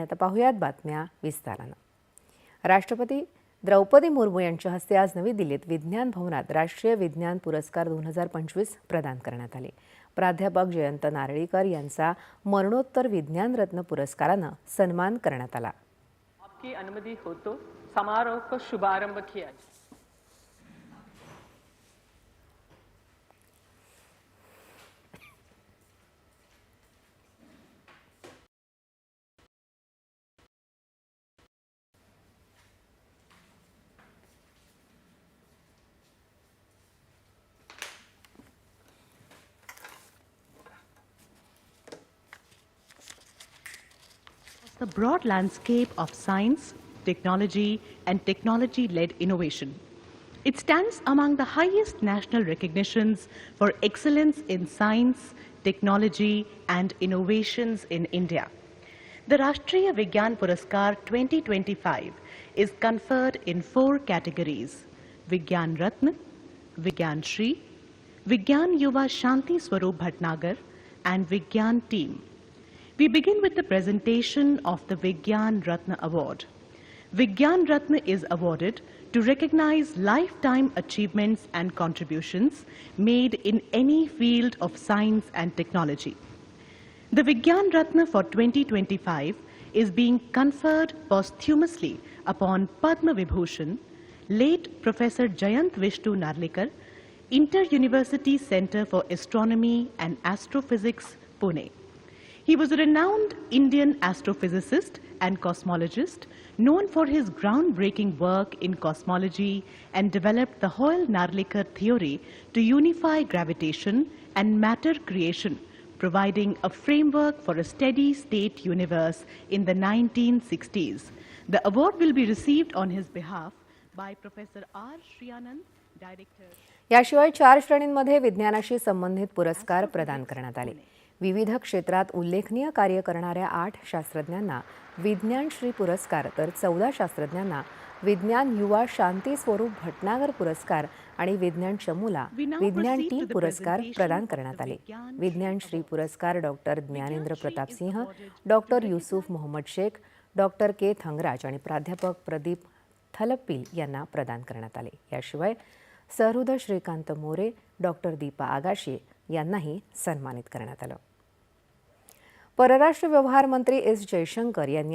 आता पाहुयात बातम्या विस्तारानं। राष्ट्रपती द्रौपदी मुर्मू यांच्या हस्ते आज नवी दिल्लीत विज्ञान भवनात राष्ट्रीय विज्ञान पुरस्कार 2025 प्रदान करण्यात आले। प्राध्यापक जयंत नारळीकर यांचा मरणोत्तर विज्ञान रत्न पुरस्कारानं सन्मान करण्यात आला। आपकी अनुमति हो तो समारोह का शुभारंभ किया जाए। The broad landscape of science, technology, and technology-led innovation. It stands among the highest national recognitions for excellence in science, technology, and innovations in India. The Rashtriya Vigyan Puraskar 2025 is conferred in 4 categories: Vigyan Ratna, Vigyan Shri, Vigyan Yuva Shanti Swarup Bhatnagar, and Vigyan Team. We begin with the presentation of the Vigyan Ratna Award. Vigyan Ratna is awarded to recognize lifetime achievements and contributions made in any field of science and technology. The Vigyan Ratna for 2025 is being conferred posthumously upon Padma Vibhushan, late Professor Jayant Vishnu Narlikar, Inter-University Center for Astronomy and Astrophysics, Pune. He was a renowned Indian astrophysicist and cosmologist known for his groundbreaking work in cosmology and developed the Hoyle-Narlikar theory to unify gravitation and matter creation, providing a framework for a steady-state universe in the 1960s. The award will be received on his behalf by Professor R. Shriyanand, Director. याशिवाय 4 श्रेणींमध्ये विज्ञानाशी संबंधित पुरस्कार प्रदान करण्यात आले। विविध क्षेत्रात उल्लेखनीय कार्य करणाऱ्या 8 शास्त्रज्ञांना विज्ञान श्री पुरस्कार तर 14 शास्त्रज्ञांना विज्ञान युवा शांती स्वरूप भटनागर पुरस्कार आणि विज्ञान चमूला विज्ञान टीम पुरस्कार प्रदान करण्यात आले। विज्ञान श्री पुरस्कार डॉक्टर ज्ञानेंद्र प्रताप सिंह, डॉक्टर युसुफ मोहम्मद शेख, डॉक्टर के थंगराज आणि प्राध्यापक प्रदीप थलप्पील यांना प्रदान करण्यात आले। याशिवाय सहृद श्रीकांत मोरे, डॉक्टर दीपा आगाशे यांनाही सन्मानित करण्यात आलं। परराष्ट्र व्यवहार मंत्री एस जयशंकर यांनी